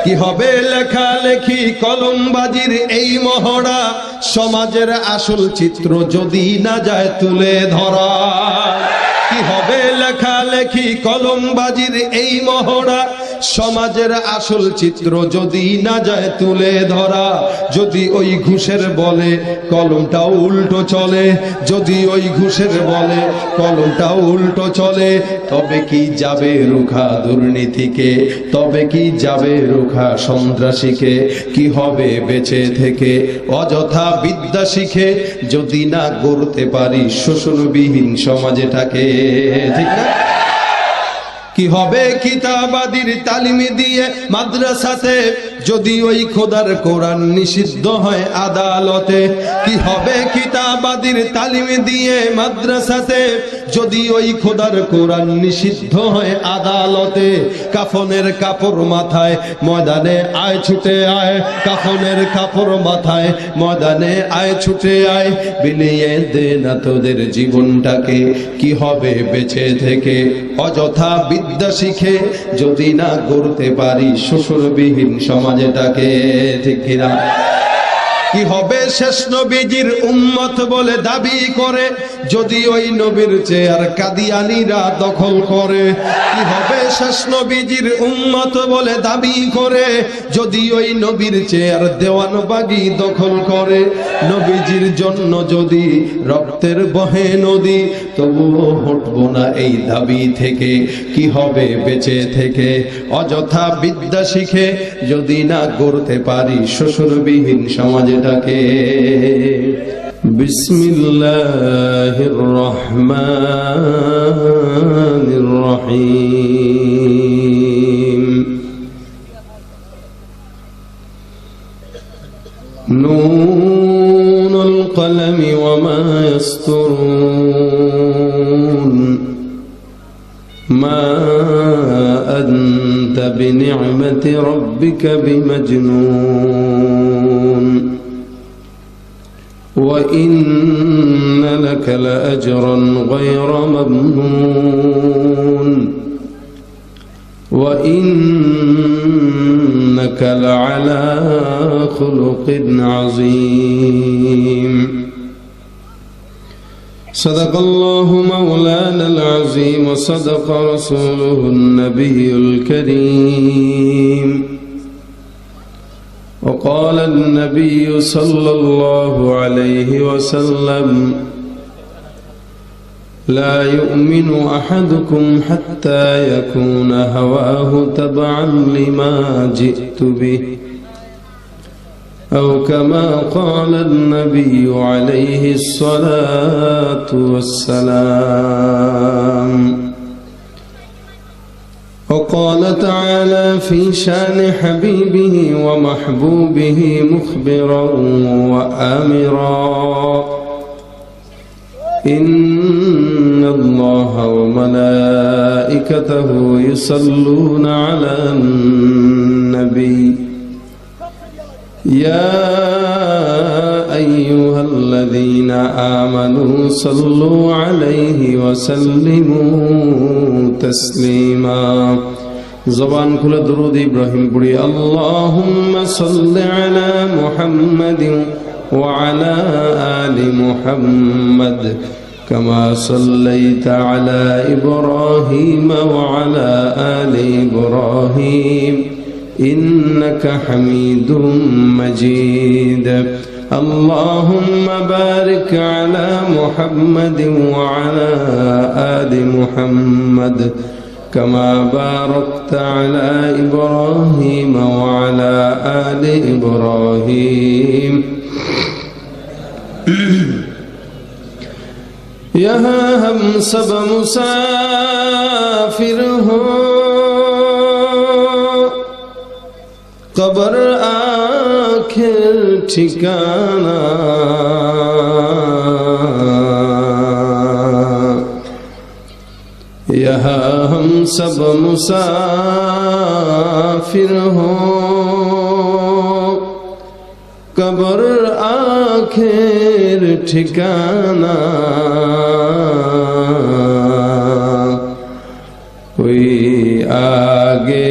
কি হবে লেখালেখি কলমবাজির এই মহড়া, সমাজের আসল চিত্র যদি না যায় তুলে ধরা। কি হবে লেখালেখি কলমবাজির এই মহড়া, সমাজের আসল চিত্র যদি না যায় তুলে ধরা। যদি ওই ঘুষের বলে কলমটাও উল্টো চলে, যদি ওই ঘুষের বলে কলমটাও উল্টো চলে, তবে কি যাবে রুখা দুর্নীতিকে, তবে কি যাবে রুখা সন্ত্রাসীকে। কি হবে বেঁচে থেকে অযথা বিদ্যা শিখে, যদি না গড়তে পারি শোষণবিহীন সমাজটাকে, ঠিক না? কি হবে কিতাবাদির তালিম দিয়ে মাদ্রাসাতে, যদি ওই খোদার কোরআন নিষিদ্ধ হয় আদালতে। কি হবে কিতাবাদির তালিম দিয়ে মাদ্রাসাতে, যদি ওই খোদার কোরআন নিষিদ্ধ হয় আদালতে। কাফনের কাপড় মাথায় ময়দানে আয় ছুটে আয়, কাফনের কাপড় মাথায় ময়দানে আয় ছুটে আয়, বিলিয়ে দে না তোদের জীবনটাকে। কি হবে বেঁচে থেকে অযথা বিদ্যা শিখে, যদি না গড়তে পারি শোষণবিহীন সমাজটাকে, ঠিক কিনা? কি হবে শেষ নবীজির উম্মত বলে দাবি করে, যদি ওই নবীর চেয়ার কাদিয়ানীরা দখল করে। কি হবে শেষ নবীজির উম্মত বলে দাবি করে, যদি ওই নবীর চেয়ার দেওয়ানবাগী দখল করে। নবীজির জন্য যদি রক্তের বহে নদী, তবুও হটবো না এই দাবি থেকে। কি হবে বেঁচে থেকে অযথা বিদ্যা শিখে, যদি না গড়তে পারি শোষণবিহীন সমাজে টাকে। বিসমিল্লাহির রহমানির রহিম। নুনুল কলমি ওয়া মা ইয়াসতুরুন, মা আনতা বিনি'মাতি রাব্বিকা বিমাজনুন, وإن لك لأجرا غير ممنون، وإنك لعلى خلق عظيم. صدق الله مولانا العظيم، وصدق رسوله النبي الكريم. وقال النبي صلى الله عليه وسلم: لا يؤمن أحدكم حتى يكون هواه تبعا لما جئت به، أو كما قال النبي عليه الصلاة والسلام. وقال تعالى في شان حبيبه ومحبوبه مخبرا وآمرا: إن الله وملائكته يصلون على النبي، يا أيها الذين آمنوا صلوا عليه وسلموا تسليما. زبان كل درود إبراهيم بڑي. اللهم صل على محمد وعلى آل محمد كما صليت على إبراهيم وعلى آل إبراهيم إنك حميد مجيد. اللهم بارك على محمد وعلى آل محمد كما باركت على إبراهيم وعلى آل إبراهيم. यहाँ हम सब मुसाफिर हो, कब्र आखिर ठिकाना, यहाँ हम सब मुसाफिर हो, कब्र आखिर ठिकाना, कोई आगे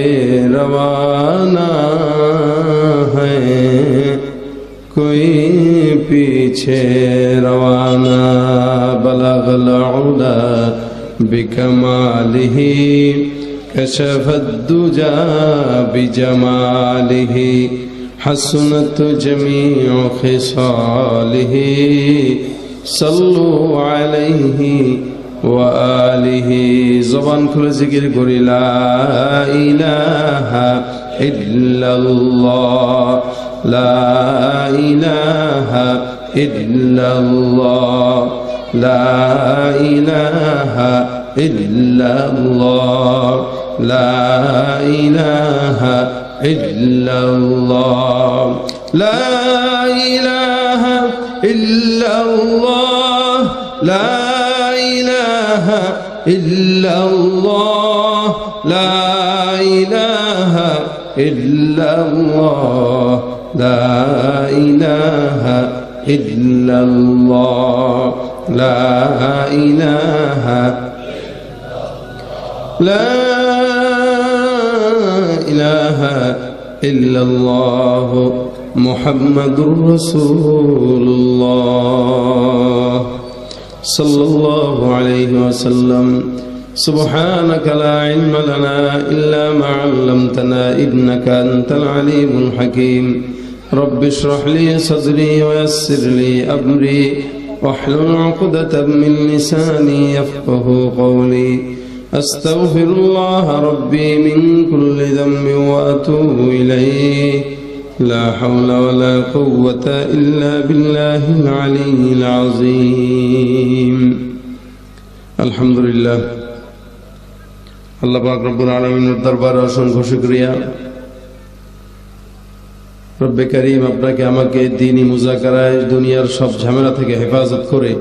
रवाना পিছে রওয়ানা বালাগল উলা বিকমালিহি কশফদ দুজা বিজমালিহি হাসনাত জামিউ খিসালিহি সাল্লু আলাইহি ওয়া আলিহি। জবান খুলে জিকির করি লা ইলাহা ইল্লাল্লাহ লা ইলাহা ইল্লাল্লাহ লা ইলাহা ইল্লাল্লাহ লা ইলাহা ইল্লাল্লাহ লা ইলাহা ইল্লাল্লাহ লা ইলাহা ইল্লাল্লাহ লা ইলাহা ইল্লাল্লাহ লা ইলাহা ইল্লাল্লাহ লা ইলাহা লা ইলাহা ইল্লাল্লাহ মুহাম্মাদুর রাসূলুল্লাহ সাল্লাল্লাহু আলাইহি ওয়াসাল্লাম। سبحانك لا علم لنا إلا ما علمتنا إنك أنت العليم الحكيم رب اشرح لي صدري ويسر لي أمري واحلل عقدة من لساني يفقه قولي أستغفر الله ربي من كل ذنب وأتوب إليه لا حول ولا قوة إلا بالله العلي العظيم الحمد لله আল্লাহ পাক রব্বুল আলামিনের দরবারে অসংখ্য শুকরিয়া। রব্বে কারীম আপনাকে আমাকে দ্বীনি মুযাকারায় দুনিয়ার সব ঝামেলা থেকে হেফাজত করে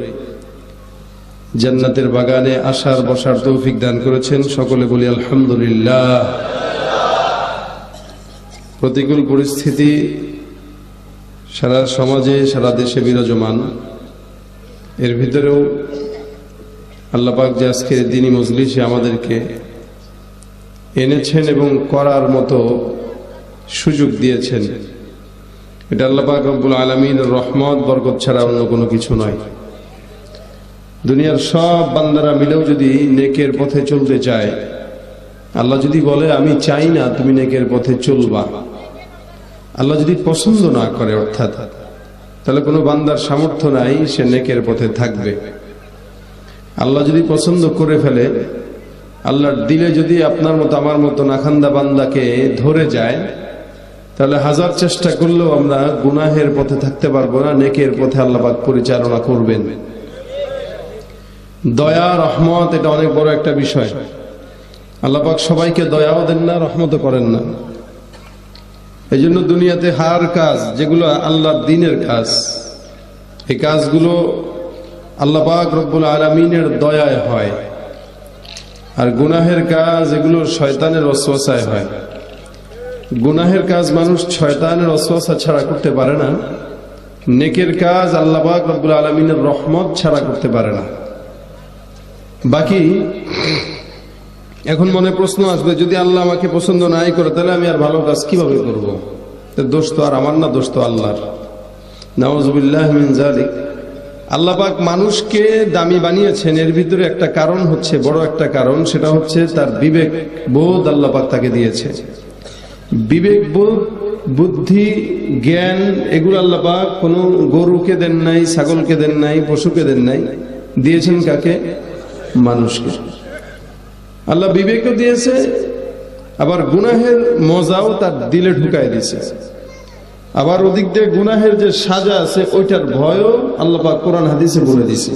জান্নাতের বাগানে আসার বসার তৌফিক দান করেছেন। সকলে বলি আলহামদুলিল্লাহ। প্রতিকূল পরিস্থিতি সারা সমাজে সারা দেশে বিরাজমান, এর ভিতরেও আল্লাহ পাক যে আজকের দ্বীনি মজলিসে আমাদেরকে এনেছেন এবং করার মতো সুযোগ দিয়েছেন, এটা আল্লাহ পাক রব্বুল আলামিনের রহমত বরকত ছাড়া অন্য কোনো কিছু নয়। দুনিয়ার সব বান্দারা মিলেও যদি নেকের পথে চলতে চায়, আল্লাহ যদি বলে আমি চাই না তুমি নেকের পথে চলবা, আল্লাহ যদি পছন্দ না করে অর্থাৎ, তাহলে কোনো বান্দার সামর্থ্য নাই সে নেকের পথে থাকবে। আল্লাহ যদি পছন্দ করে ফেলে, আল্লাহর দিলে যদি আপনার মতো আমার মতো নাখান্দা বান্দাকে ধরে যায়, তাহলে হাজার চেষ্টা করলেও আমরা গুনাহের পথে থাকতে পারবো না, নেকের পথে আল্লাহ পাক পরিচালনা করবেন। দয়া রহমত এটা অনেক বড় একটা বিষয়। আল্লাহ পাক সবাইকে দয়াও দেন না, রহমতও করেন না। এই জন্য দুনিয়াতে হার কাজ যেগুলো আল্লাহর দ্বীনের কাজ, এই কাজগুলো আল্লাহ পাক রব্বুল আলামিনের দয়ায় হয়, আর গুনাহের কাজ এগুলো শয়তানের ওয়াসওয়াসায় হয়। গুনাহের কাজ মানুষ শয়তানের ওয়াসওয়াসা ছাড়া করতে পারে না, নেকের কাজ আল্লাহ পাক রব্বুল আলামিনের রহমত ছাড়া করতে পারে না। বাকি এখন মনে প্রশ্ন আসবে, যদি আল্লাহ আমাকে পছন্দ নাই করে তাহলে আমি আর ভালো কাজ কিভাবে করব? দোষ তো আর আমার না, দোষ তো আল্লাহর। নাউযুবিল্লাহ মিন যালিক। আল্লাহ পাক মানুষকে দামি বানিয়েছেন, এর ভিতরে একটা কারণ হচ্ছে, বড় একটা কারণ, সেটা হচ্ছে তার বিবেক বোধ আল্লাহ পাক তাকে দিয়েছে। বিবেক বোধ, বুদ্ধি, জ্ঞান এগুলো আল্লাহ পাক কোনো গরুকে দেন নাই, ছাগলকে দেন নাই, পশুকে দেন নাই, দিয়েছেন কাকে? মানুষকে। আল্লাহ বিবেকও দিয়েছে, আবার গুনাহের মজাও তার দিলে ঢুকাই দিয়েছে। আবার ওদিক দিয়ে গুনাহের যে সাজা আছে ওইটার ভয়ও আল্লাহ পাক কোরআন হাদিসে বলে দিয়েছে।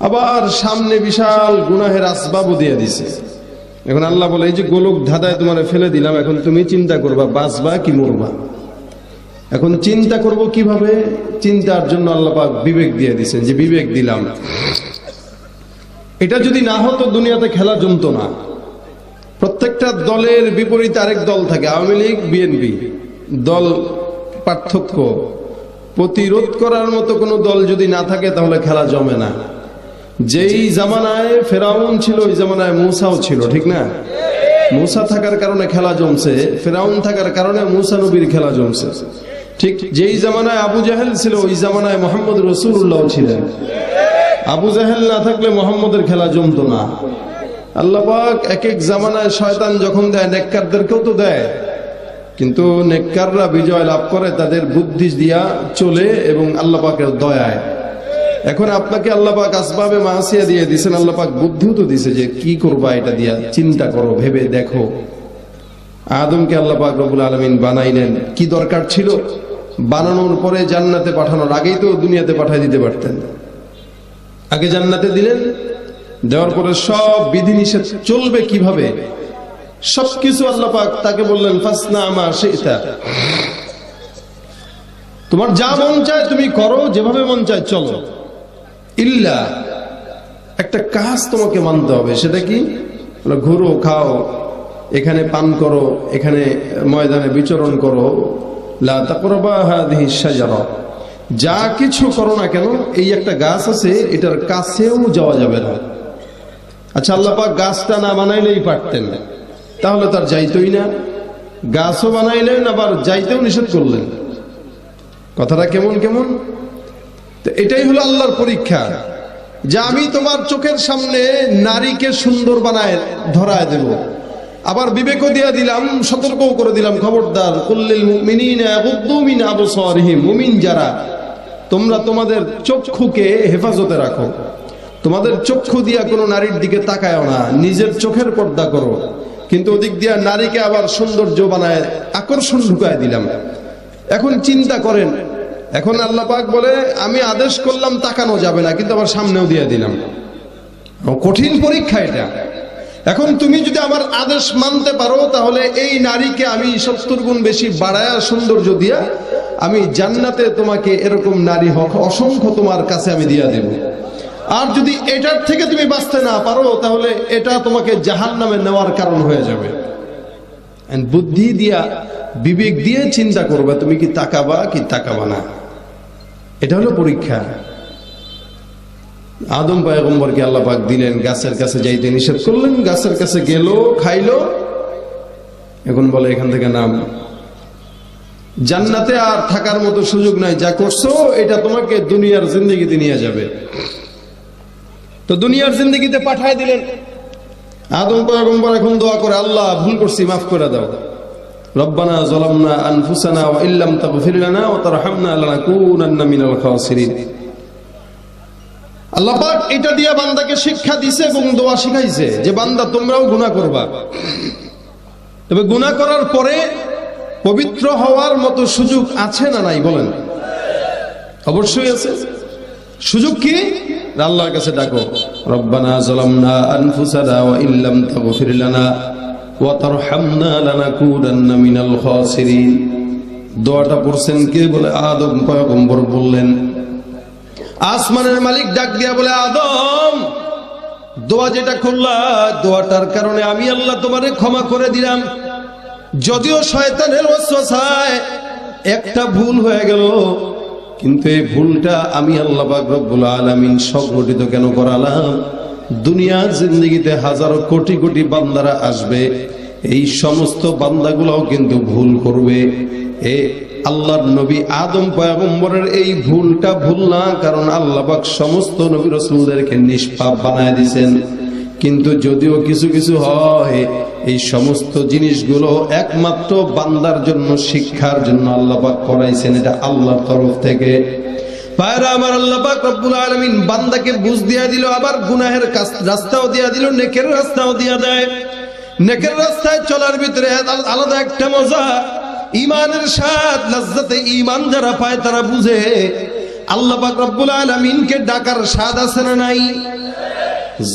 আবার সামনে বিশাল গুনাহের আসবাবও দিয়ে দিছে। এখন আল্লাহ বলে, এই যে গোলক ধাঁধায় তোমারে ফেলে দিলাম, এখন তুমি চিন্তা করবা বাঁচবা কি মরবা। এখন চিন্তা করব কিভাবে, চিন্তার জন্য আল্লাহ পাক বিবেক দিয়ে দিয়েছেন, যে বিবেক দিলাম। এটা যদি না হতো দুনিয়াতে খেলা জমতো না। প্রত্যেকটা দলের বিপরীতে আরেক দল থাকে, আওয়ামী লীগ, বিএনপি দল, পার্থক্য। প্রতিরোধ করার মতো কোনো দল যদি না থাকে তাহলে খেলা জমে না। যেই জামানায় ফেরাউন ছিল ওই জামানায় মূসাও ছিল, ঠিক না? মূসা থাকার কারণে খেলা জমছে, ফেরাউন থাকার কারণে মূসা নবীর খেলা জমছে। ঠিক যেই জামানায় আবু জাহেল ছিল ওই জামানায় মোহাম্মদ রাসূলুল্লাহ ছিলেন। আবু জাহেল না থাকলে মোহাম্মদের খেলা জমতো না। আল্লাহ পাক এক এক জামানায় শয়তান যখন দেয় নেককারদেরকেও তো দেয়, কিন্তু নেককাররা বিজয় লাভ করে তাদের বুদ্ধি দিয়া চলে এবং আল্লাহ পাকের দয়ায়। এখন আপনাকে আল্লাহ পাক আসবাবে মাসিয়া দিয়ে দিয়েছেন, আল্লাহ পাক বুদ্ধিও তো দিছে যে কি করবা এটা দিয়া, চিন্তা করো, ভেবে দেখো। আদমকে আল্লাহ পাক রব্বুল আলামিন বানাইলেন, কি দরকার ছিল? বানানোর পরে জান্নাতে পাঠানোর আগেই তো দুনিয়াতে পাঠিয়ে দিতে পারতেন। আগে জান্নাতে দিলেন, দেওয়ার পরে সব বিধিনিষেধ চলবে কিভাবে সবকিছু আল্লাহ পাক তাকে বললেন ফাসনা মা শিতা, তোমার যা মন চায় তুমি করো, যেভাবে মন চায় চলো, ইল্লা একটা কাজ তোমাকে মানতে হবে। সেটা কি? ঘুরো, খাও, এখানে পান করো, এখানে ময়দানে বিচরণ করো, লা তাকরাবা হাযিহি শাজারা, যা কিছু করো না কেন এই একটা গাছ আছে এটার কাছেও যাওয়া যাবে না। আচ্ছা, আল্লাহ পাক গাছটা না বানাইলেই পারতেন, তাহলে তার যাইতই না। গাছও বানাইলেন আবার যাইতেও নিষেধ করলেন। কথাটা কেমন কেমন? তো এটাই হলো আল্লাহর পরীক্ষা, যে আমি তোমার চোখের সামনে নারীকে সুন্দর বানায় ধরায় দেব, আবার বিবেকও দিয়ে দিলাম, সতর্কও করে দিলাম, খবরদার কুল্লিল মুমিনিনা ইয়াগুদ্দু মিন আবসারিহিম, মুমিন যারা তোমরা তোমাদের চক্ষুকে হেফাজতে রাখো, তোমাদের চক্ষু দিয়া কোনো নারীর দিকে তাকায়ও না, নিজের চোখের পর্দা করো। কিন্তু ওদিক দিয়া নারীকে আবার সৌন্দর্য বানায় আকর্ষণ ঢুকায় দিলাম। এখন চিন্তা করেন, এখন আল্লাহ পাক বলে আমি আদেশ করলাম তাকানো যাবে না, কিন্তু আবার সামনেও দিয়ে দিলাম। কঠিন পরীক্ষা এটা। এখন তুমি যদি আমার আদেশ মানতে পারো তাহলে এই নারীকে আমি 70 গুণ বেশি বাড়ায়া সৌন্দর্য দিয়া আমি জান্নাতে তোমাকে এরকম নারী হক অসংখ্য তোমার কাছে আমি দিয়া দেব। আর যদি এটার থেকে তুমি বাঁচতে না পারো তাহলে এটা তোমাকে জাহান্নামে নেওয়ার কারণ হয়ে যাবে। বুদ্ধি দিয়া বিবেক দিয়ে চিন্তা করবে তুমি কি তাকাবা কি তাকাবা না। এটা হলো পরীক্ষা। আদম পয়গম্বরকে আল্লাহ পাক দিলেন, গাছের কাছে যাইতে নিষেধ করলেন, গাছের কাছে গেল, খাইলো, এখন বলে এখান থেকে নাম, জান্নাতে আর থাকার মতো সুযোগ নাই, যা করছো এটা তোমাকে দুনিয়ার জিন্দেগিতে নিয়ে যাবে। তো দুনিয়ার জিন্দেগিতে পাঠায় দিলেন। আদম পয়গম্বর এখন দোয়া করে, আল্লাহ ভুল করছি, মাফ করে দাও। রব্বানা যালামনা আনফুসানা ওয়া ইল্লাম তাগফির লানা ওয়া তারহামনা লানাকুনান্না মিনাল খাসিরিন। আল্লাহ পাক এটা দিয়া বান্দাকে শিক্ষা দিয়েছে এবং দোয়া শিখাইছে যে বান্দা তোমরাও গুনাহ করবা, তবে গুনাহ করার পরে পবিত্র হওয়ার মতো সুযোগ আছে না নাই বলেন? অবশ্যই আছে। সুযোগ কি? আল্লাহর কাছে ডাকো, রব্বানা যালামনা আনফুসানা ওয়া ইল্লাম তাগফির লানা ওয়া তারহামনা লানাকুনান্না মিনাল খাসিরিন। দোয়াটা পড়ছেন কে? বলে আদম পয়গম্বর বললেন। আসমানের মালিক ডাক দিয়া বলে, আদম দোয়া যেটা করলা দোয়াটার কারণে আমি আল্লাহ তোমারে ক্ষমা করে দিলাম। যদিও শয়তানের ওয়াসওয়াসায় একটা ভুল হয়ে গেল, কিন্তু এই ভুলটা আমি আল্লাহ পাক রব্বুল আলামিন সংগঠিত কেন করালাম? দুনিয়ার জিন্দেগিতে হাজারো কোটি কোটি বান্দারা আসবে, এই সমস্ত বান্দাগুলোও কিন্তু ভুল করবে। আল্লাহর নবী আদম পয়গম্বরের এই ভুলটা ভুল না, কারণ আল্লাহ পাক সমস্ত নবী রাসূলদেরকে নিষ্পাপ বানায় দিয়েছেন। কিন্তু যদিও কিছু কিছু হয়, এই সমস্ত জিনিসগুলো একমাত্র বান্দার জন্য, শিক্ষার জন্য আল্লাহ পাক করাইছেন, এটা আল্লাহর তরফ থেকে। ভাইরা আমার, আল্লাহ পাক রব্বুল আলামিন বান্দাকে বুঝ দিয়া দিল, আবার গুনাহের রাস্তাও দিয়া দিল, নেকের রাস্তাও দিয়া দেয়। নেকের রাস্তায় চলার ভিতরে আলাদা একটা মজা, ঈমানের স্বাদ, লজ্জাতে ঈমান যারা পায় তারা বুঝে আল্লাহ পাক রব্বুল আলামিনকে ডাকার স্বাদ আছে না নাই?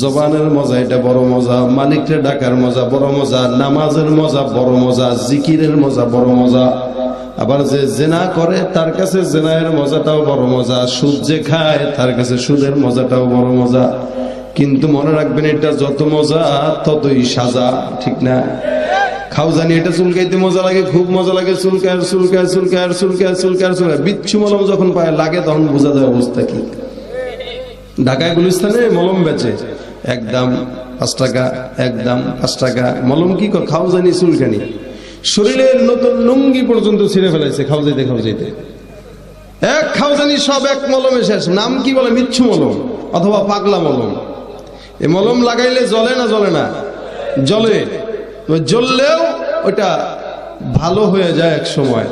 জবানের মজা এটা বড় মজা, মালিককে ডাকার মজা বড় মজা, নামাজের মজা বড় মজা, জিকিরের মজা বড় মজা। আবার যে জেনা করে তার কাছে জেনায়ের মজাটাও বড় মজা, সুদ যে খায় তার কাছে সুদের মজাটাও বড় মজা। কিন্তু মনে রাখবেন, এটা যত মজা ততই সাজা, ঠিক না? খাও জানি এটা চুলকাইতে মজা লাগে, খুব মজা লাগে, চুলকায় চুলকায় চুলকায় চুলকায় চুলকায় চুলকায়, বিচ্ছু মলম যখন পায় লাগে তখন বোঝা যায় অবস্থা কি। ঢাকায় গুলিস্তানে মলম বেচে, একদম 5 টাকা, একদম 5 টাকা। মলম কি খাও জানি চুলকানি, শরীরের নতুন লুঙ্গি পর্যন্ত ছিঁড়ে ফেলাইছে খাওয়াইতে খাওয়াইতে। এক খাওয়াজানি সব এক মলমে শেষ। নাম কি বলে? মিচ্ছু মলম অথবা পাগলা মলম। এই মলম লাগাইলে জ্বলে না জ্বলে না? জ্বলে। জ্বললেও ওটা ভালো হয়ে যায় এক সময়।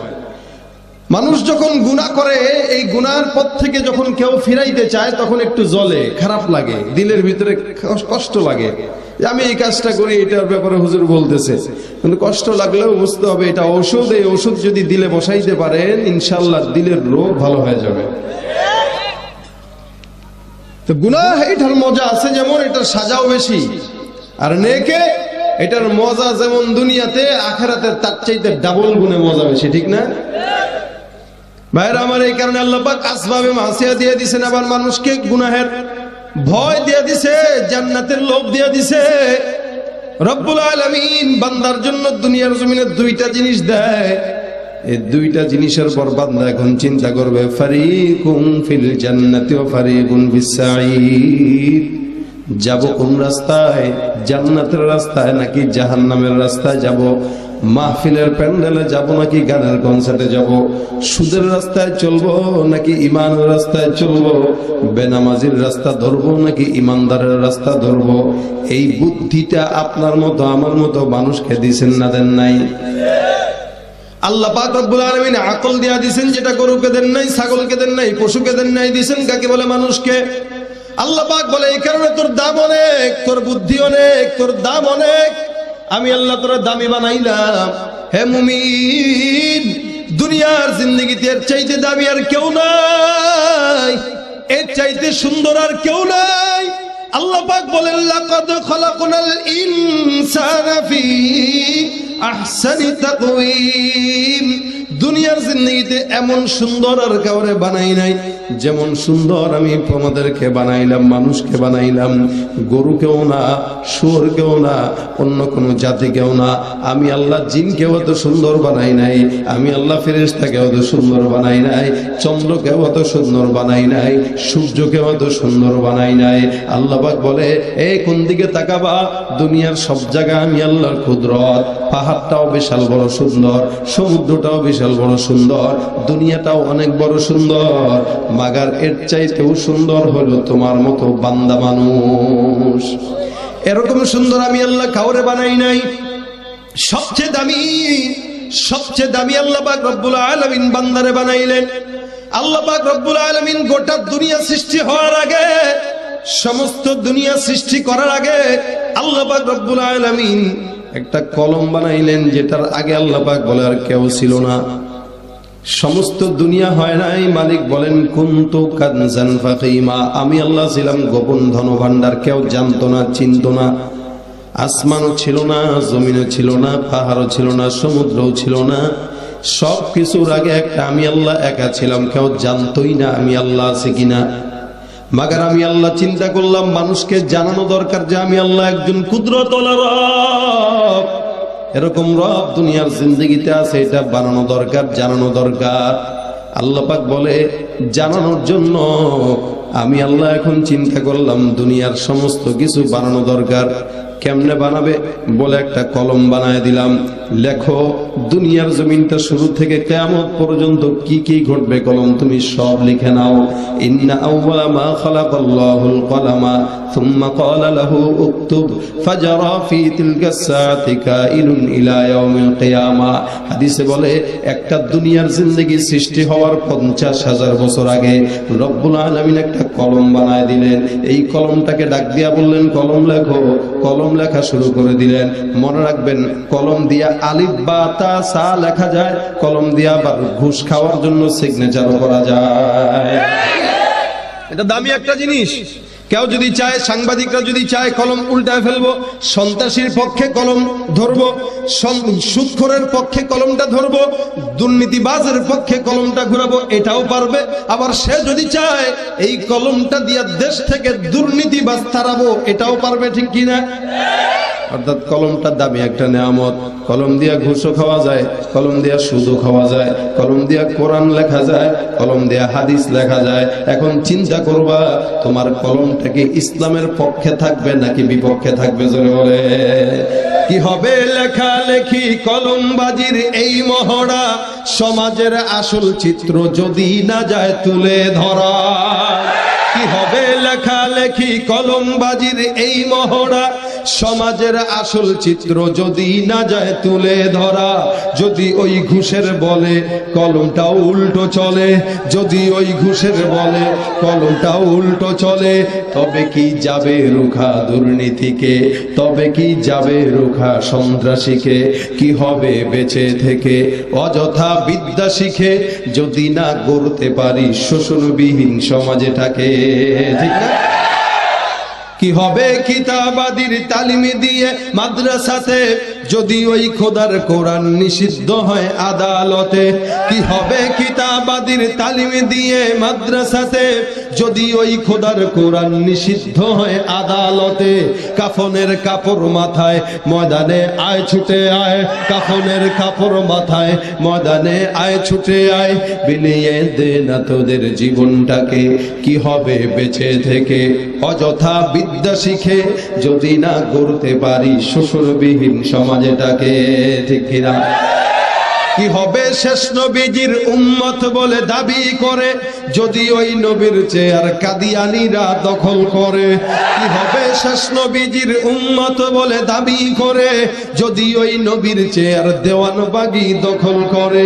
মানুষ যখন গুনাহ করে, এই গুনার পথ থেকে যখন কেউ ফিরাইতে চায় তখন একটু জ্বলে, খারাপ লাগে, দিলের ভিতরে কষ্ট লাগে। আমি এই কাজটা করি, এটার ব্যাপারে হুজুর বলতেছে, কিন্তু কষ্ট লাগলেও বুঝতে হবে এটা ঔষধ। এই ওষুধ যদি দিলে বসাইতে পারেন ইনশাআল্লাহ দিলের রোগ ভালো হয়ে যাবে। তো গুনাহ এটার মজা আছে যেমন, এটার সাজাও বেশি। আর নেকে এটার মজা যেমন দুনিয়াতে, আখিরাতে তার চাইতে ডাবল গুণে মজা বেশি, ঠিক না ভাইরা আমার? এই কারণে আল্লাহ পাক আসবাবে মাসিয়া দিয়ে দিয়েছেন, আবার মানুষকে গুনাহের ভয় দিয়ে দিছে, জান্নাতের লোভ দিয়ে দিছে। রব্বুল আলামিন বান্দার জন্য দুনিয়ার জমিনে দুইটা জিনিস দেয়। এই দুইটা জিনিসের পর বান্দা এখন চিন্তা করবে, ফারিকুম ফিল জান্নাতি ওয়া ফারিকুন ফিস সাঈর। যাব কোন রাস্তায়? জান্নাতের রাস্তায় নাকি জাহান্নামের রাস্তায় যাব? মাহফিলের প্যান্ডেলে যাব নাকি গানের কনসার্টে যাব? সুদের রাস্তায় চলবো নাকি ইমানের রাস্তায় চলবো? বেনামাজির রাস্তা ধরবো নাকি ইমানদারের রাস্তা ধরবো? এই বুদ্ধিটা আপনার মতো আমার মতো মানুষকে দিয়েছেন না দেন নাই? আল্লাহ পাক রব্বুল আলামিন আকল দিয়া দিয়েছেন, যেটা গরুকে দেন নাই, ছাগলকে দেন নাই, পশুকে দেন নাই, দিয়েছেন কাকে বলে? মানুষকে। আল্লাহ পাক বলে এই কারণে তোর দাম অনেক, তোর বুদ্ধি অনেক, তোর দাম অনেক। আমি আল্লাহ তোর দামি বানাইলাম। হে মুমিন, দুনিয়ার জিন্দেগিতে এর চাইতে দামি আর কেউ নাই, এর চাইতে সুন্দর আর কেউ নাই। আল্লাহ পাক বলেন লাকাদ খলাকনাল ইনসানা ফি আহসানি তাকওয়িম। দুনিয়ার জিন্দেগিতে এমন সুন্দর আর কাউরে বানাই নাই যেমন সুন্দর আমি তোমাদেরকে বানাইলাম, মানুষকে বানাইলাম। গরুকেও না, শুয়োরকেও না, অন্য কোনো জাতিকেও না। আমি আল্লাহ জিনকেও এত সুন্দর বানাই নাই, আমি আল্লাহ ফেরেশতাকেও এত সুন্দর বানাই নাই, চন্দ্রকেও এত সুন্দর বানাই নাই, সূর্যকেও এত সুন্দর বানাই নাই। আল্লাহ পাক বলে এই কোন দিকে তাকাবা? দুনিয়ার সব জায়গায় আমি আল্লাহর কুদরত। পাহাড়টাও বিশাল বড় সুন্দর, সমুদ্রটাও বিশাল বড় সুন্দর, দুনিয়াটাও অনেক বড় সুন্দর, মাগার এর চাইতেও সুন্দর হলো তোমার মতো বান্দা মানুষ। এরকম সুন্দর আমি আল্লাহ কাউরে বানাই নাই। সবচেয়ে দামি আল্লাহ পাক রব্বুল আলামিন বান্দারে বানাইলেন। আল্লাহ পাক রব্বুল আলামিন গোটা দুনিয়া সৃষ্টি হওয়ার আগে, সমস্ত দুনিয়া সৃষ্টি করার আগে আল্লাহ পাক রব্বুল আলামিন একটা কলম বানাইলেন, যেটার আগে আল্লাহ পাক বলে আর কেউ ছিল না। সমস্ত দুনিয়া হয় নাই, মালিক বলেন কুনতু কানজান ফাকিমা, আমি আল্লাহ ছিলাম গোপন ধনভাণ্ডার, কেউ জানতো না, চিনতো না। আসমানও ছিল না, জমিনও ছিল না, পাহাড়ও ছিল না, সমুদ্রও ছিল না। সব কিছুর আগে একটা আমি আল্লাহ একা ছিলাম, কেউ জানতোই না আমি আল্লাহ আছি কিনা। মাগার আমি আল্লাহ চিন্তা করলাম মানুষকে জানানো দরকার যে আমি আল্লাহ একজন কুদরতওয়ালা রব। এরকম রব দুনিয়ার জিন্দেগিতে আছে, এটা বানানো দরকার, জানানো দরকার। আল্লাহ পাক বলে জানানোর জন্য আমি আল্লাহ এখন চিন্তা করলাম দুনিয়ার সমস্ত কিছু বানানো দরকার। কেমনে বানাবে? বলে একটা কলম বানায় দিলাম, লেখো দুনিয়ার জমিনটা শুরু থেকে কিয়ামত পর্যন্ত কি কি ঘটবে কলম তুমি সব লিখে নাও। ইন্না আউওয়ালা মা খালাকাল্লাহুল কলামা সুম্মা ক্বালা লাহু উকতুব ফাজারা ফি তিলকা সাআতি কাইনুন ইলা ইয়াউমিল কিয়ামা। হাদিসে বলে একটা দুনিয়ার জিন্দেগি সৃষ্টি হওয়ার 50,000 বছর আগে রব্বুল আলামিন একটা কলম বানায় দিলেন। এই কলমটাকে ডাক দিয়া বললেন কলম লেখো। কলম লেখা শুরু করে দিলেন। মনে রাখবেন কলম দিয়া আলিফ বা তা সা লেখা যায়, কলম দিয়া আবার ঘুষ খাওয়ার জন্য সিগনেচারও করা যায়। এটা দামি একটা জিনিস। কেউ যদি চায়, সাংবাদিকরা যদি চায় কলম উল্টায় ফেলবো, সন্ত্রাসীর পক্ষে কলম ধরবো, সুদখোরের পক্ষে কলমটা ধরবো, দুর্নীতিবাজের পক্ষে কলমটা ঘুরাবো, এটাও পারবে। আবার সে যদি চায় এই কলমটা দিয়া দেশ থেকে দুর্নীতিবাজ তাড়াবো, এটাও পারবে, ঠিক কিনা? অর্থাৎ কলমটা দামি একটা নেয়ামত। কলম দিয়া ঘুষও খাওয়া যায়, কলম দিয়া সুদও খাওয়া যায়, কলম দিয়া কোরআন লেখা যায়, কলম দিয়া হাদিস লেখা যায়। এখন চিন্তা করবা তোমার কলমটা কি ইসলামের পক্ষে থাকবে নাকি বিপক্ষে থাকবে? জোরে বলে কি হবে লেখালেখি কলমবাজির এই মহড়া, সমাজের আসল চিত্র যদি না যায় তুলে ধরা। কি হবে লেখালেখি কলমবাজির এই মহড়া, সমাজের আসল চিত্র যদি না যায় তুলে ধরা। যদি ওই ঘুষের বলে কলমটাও উল্টো চলে, যদি ওই ঘুষের বলে কলমটাও উল্টো চলে, তবে কি যাবে রুখা দুর্নীতিকে, তবে কি যাবে রুখা সন্ত্রাসীকে। কি হবে বেঁচে থেকে অযথা বিদ্যা শিখে, যদি না গড়তে পারি শোষণবিহীন সমাজটাকে, ঠিক না? কি হবে কিতাবাদির তালিম দিয়ে মাদ্রাসাতে, যদি ওই খোদার কোরআন নিষিদ্ধ হয় আদালতে। কি হবে কিতাবাদির তালিম দিয়ে মাদ্রাসাতে, যদি ওই খোদার কোরআন নিষিদ্ধ হয় আদালতে। কাফনের কাপড় মাথায় ময়দানে আয় ছুটে আয়, কাফনের কাপড় মাথায় ময়দানে আয় ছুটে আয়, বিলিয়ে দে না তোদের জীবনটাকে। কি হবে বেঁচে থেকে অযথা বিদ্যা শিখে, যদি না গড়তে পারি শোষণবিহীন সমাজটাকে, ঠিক কিনা? কি হবে শেষ নবীজির উম্মত বলে দাবি করে, যদি ওই নবীর চেয়ার কাদিয়ানীরা দখল করে। কি হবে শেষ নবীজির উম্মত বলে দাবি করে, যদি ওই নবীর চেয়ার দেওয়ানবাগী দখল করে।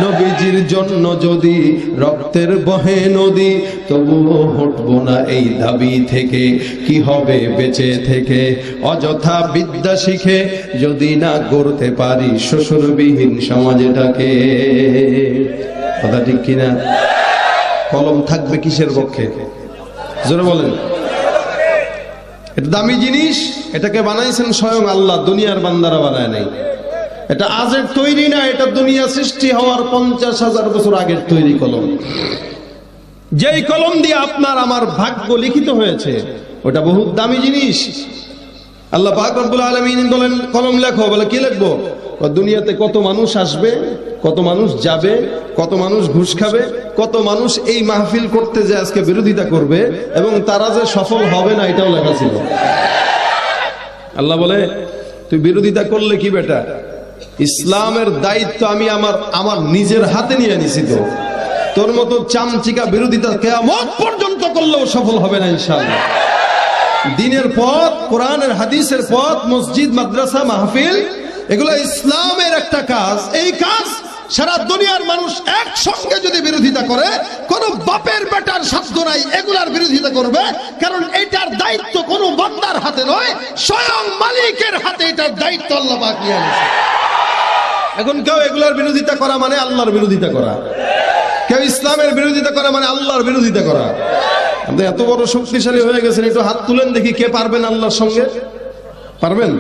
নবীজির জন্য যদি রক্তের বহে নদী, তবুও হটবো না এই দাবি থেকে। কি হবে বেঁচে থেকে অযথা বিদ্যা শিখে, যদি না গড়তে পারি শোষণবিহীন সমাজটাকে, কথা ঠিক কিনা? কলম থাকবে কিসের পক্ষে? জোরে বলেন। এটা দামি জিনিস, এটাকে বানাইছেন স্বয়ং আল্লাহ, দুনিয়ার বান্দারা বানায় নাই। এটা আজের তৈরি না, এটা দুনিয়া সৃষ্টি হওয়ার 50,000 বছর আগের তৈরি কলম। যেই কলম দিয়ে আপনার আমার ভাগ্য লিখিত হয়েছে, ওটা বহুত দামি জিনিস। আল্লাহ পাক রব্বুল আলামিন বলেন কলম লেখো, বলে কি লিখবো? দুনিয়াতে কত মানুষ আসবে, কত মানুষ যাবে, কত মানুষ ঘুষ খাবে, কত মানুষ এই মাহফিল করতে যে আজকে বিরোধিতা করবে এবং তারা যে সফল হবে না, এটাও লেখা ছিল। আল্লাহ বলে তুই বিরোধিতা করলে কি বেটা, ইসলামের দায়িত্ব আমি আমার নিজের হাতে নিয়ে নিছি। তো তোর মতো চামচিকা বিরোধিতা কিয়ামত পর্যন্ত করলেও সফল হবে না ইনশাআল্লাহ। দিনের পথ, কোরআনের হাদিসের পথ, মসজিদ মাদ্রাসা মাহফিল, এগুলো ইসলামের একটা কাজ। এই কাজ সারা দুনিয়ার মানুষ একসঙ্গে যদি বিরোধিতা করে, কোন বাপের বেটার সাধ্য নাই এগুলার বিরোধিতা করবে, কারণ এটার দায়িত্ব কোন বান্দার হাতে নয়, স্বয়ং মালিকের হাতে এটার দায়িত্ব আল্লাহ পাক নিয়ে নিয়েছে। এখন কেউ এগুলার বিরোধিতা করা মানে আল্লাহর বিরোধিতা করা, কেউ ইসলামের বিরোধিতা করা মানে আল্লাহর বিরোধিতা করা। আপনি এত বড় শক্তিশালী হয়ে গেছেন, একটু হাত তুলেন দেখি কে পারবেন আল্লাহর সঙ্গে? পারবেন?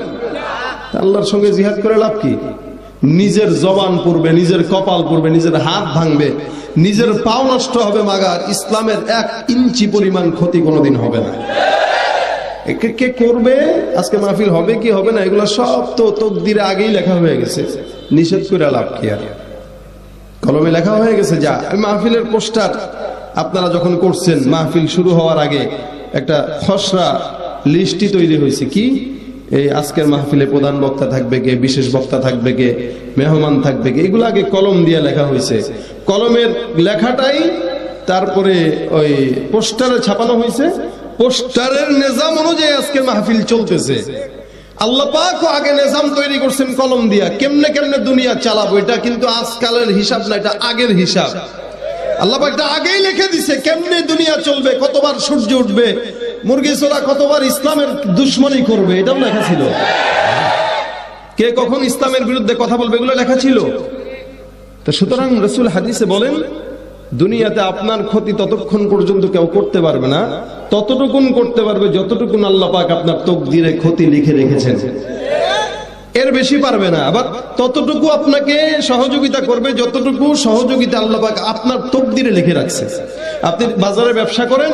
আল্লাহর সঙ্গে জিহাদ করে লাভ কি? নিজের জবান পুড়বে, নিজের কপাল পুড়বে, নিজের হাত ভাঙবে, নিজের পাও নষ্ট হবে, মাগার ইসলামের 1 ইঞ্চি পরিমাণ ক্ষতি কোনোদিন হবে না। কে করবে? আজকে মাহফিল হবে কি হবে না, এগুলো সব তো তকদিরে আগেই লেখা হয়ে গেছে। নিষেধ করে লাভ কি? আর কলমে লেখা হয়ে গেছে। যা মাহফিলের পোস্টার আপনারা যখন করছেন, মাহফিল শুরু হওয়ার আগে একটা খসড়া লিস্টই তৈরি হয়েছে। কি এই আজকের মাহফিলে প্রধান বক্তা থাকবে কে, বিশেষ বক্তা থাকবে কে, মেহমান থাকবে কে, এগুলো আগে কলম দিয়ে লেখা হয়েছে। কলমের লেখাটাই তারপরে ওই পোস্টারে ছাপানো হয়েছে। পোস্টারের নিজাম অনুযায়ী আজকে মাহফিল চলতেছে। আল্লাহ পাক আগে নিজাম তৈরি করছেন কলম দিয়া, কেমনে কেমনে দুনিয়া চালাবো। এটা কিন্তু আজকালের হিসাব না, এটা আগের হিসাব। আল্লাহ পাক এটা আগেই লিখে দিছে, কেমনে দুনিয়া চলবে, কতবার সূর্য উঠবে, মুরগি চোরা কতবার ইসলামের দুশ্মনী করবে, এটাও লেখা ছিল। কে কখন ইসলামের বিরুদ্ধে কথা বলবে, এগুলো লেখা ছিল। তো সুতরাং রাসূল হাদিসে বলেন, দুনিয়াতে আপনার ক্ষতি ততক্ষণ পর্যন্ত কেউ করতে পারবে না, ততটুকুন করতে পারবে যতটুকুন আল্লাহ পাক আপনার তকদিরে ক্ষতি লিখে রেখেছেন। এর বেশি পারবে না। আবার ততটুকু আপনাকে সহযোগিতা করবে যতটুকু সহযোগিতা আল্লাহ পাক আপনার তকদিরে লিখে রাখছে। আপনি বাজারে ব্যবসা করেন,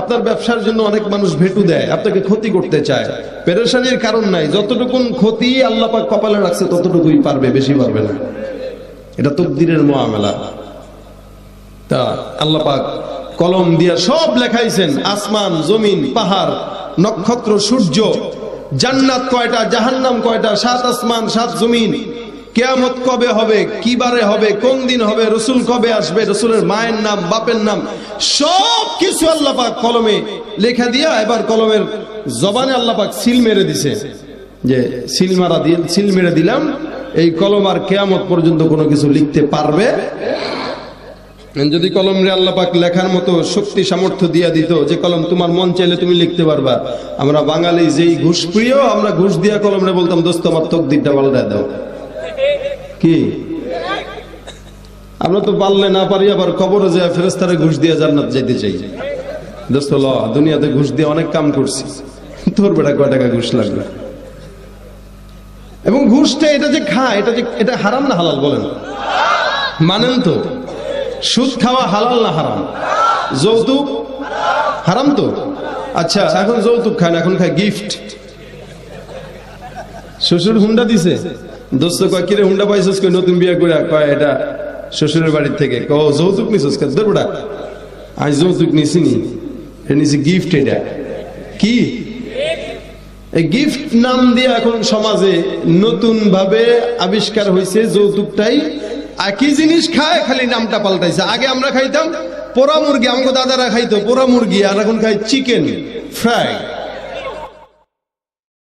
আপনার ব্যবসার জন্য অনেক মানুষ ভেটু দেয়, আপনাকে ক্ষতি করতে চায়, পেরেশানির কারণ নাই। যতটুকুন ক্ষতি আল্লাহ পাক কপালে রাখছে ততটুকুই পারবে, বেশি পারবে না। এটা তকদিরের মুআমালা। তা আল্লাহ পাক কলম দিয়া সব লেখাইছেন, আসমান, জমিন, পাহাড়, নক্ষত্র, সূর্য, জান্নাত কয়টা, জাহান্নাম কয়টা, 7 আসমান 7 জমিন, কিয়ামত কবে হবে, কি বারে হবে, কোন দিন হবে, রসুল কবে আসবে, রসুলের মায়ের নাম, বাপের নাম, সব কিছু আল্লাহ পাক কলমে লেখা দিয়া এবার কলমের জবানে আল্লাহ পাক সিল মেরে দিছে, যে সিল মেরে দিলাম, এই কলম আর কিয়ামত পর্যন্ত কোনো কিছু লিখতে পারবে। যদি কলম রে আল্লাহ পাক লেখার মতো শক্তি সামর্থ্য দিয়া দিত, যে কলম তোমার মন চাইলে তুমি লিখতে পারবা, আমরা বাঙালি যেই ঘুষ প্রিয়, আমরা ঘুষ দিয়া কলম রে বলতাম দোস্ত আমার তকদিরটা পাল্টায় দাও। কি আমরা তো পারলে না পারি আবার কবরে যায় ফেরেশতারে ঘুষ দিয়ে জান্নাত যাইতে চাই। দোস্ত ল দুনিয়াতে ঘুষ দিয়ে অনেক কাম করছি, তোর বেটা কয় টাকা ঘুষ লাগবে। এবং ঘুষটা এটা যে খায়, এটা হারাম না হালাল বলেন? মানেন তো? সুদ খাওয়া হালাল না হারাম? যৌতুক হারাম তো? আচ্ছা এখন যৌতুক খায় না, এখন খায় গিফট। শ্বশুর হুন্ডা দিছে, দোস্ত কয় কিরে হুন্ডা পাইছিস কই, নতুন বিয়ে করে কয় এটা শ্বশুরের বাড়ির থেকে। ক যৌতুক নিছিস? তোর বেটা আমি যৌতুক নিছি নি, নিছি গিফট। এটা কি? এই গিফট নাম দিয়ে এখন সমাজে নতুন ভাবে আবিষ্কার হয়েছে যৌতুকটাই একই জিনিস খায়, খালি নামটা পাল্টাইছে। আগে আমরা খাইতাম পোড়া মুরগি, আমাকে দাদারা খাইতো পোড়া মুরগি, আর এখন খাই চিকেন ফ্রাই।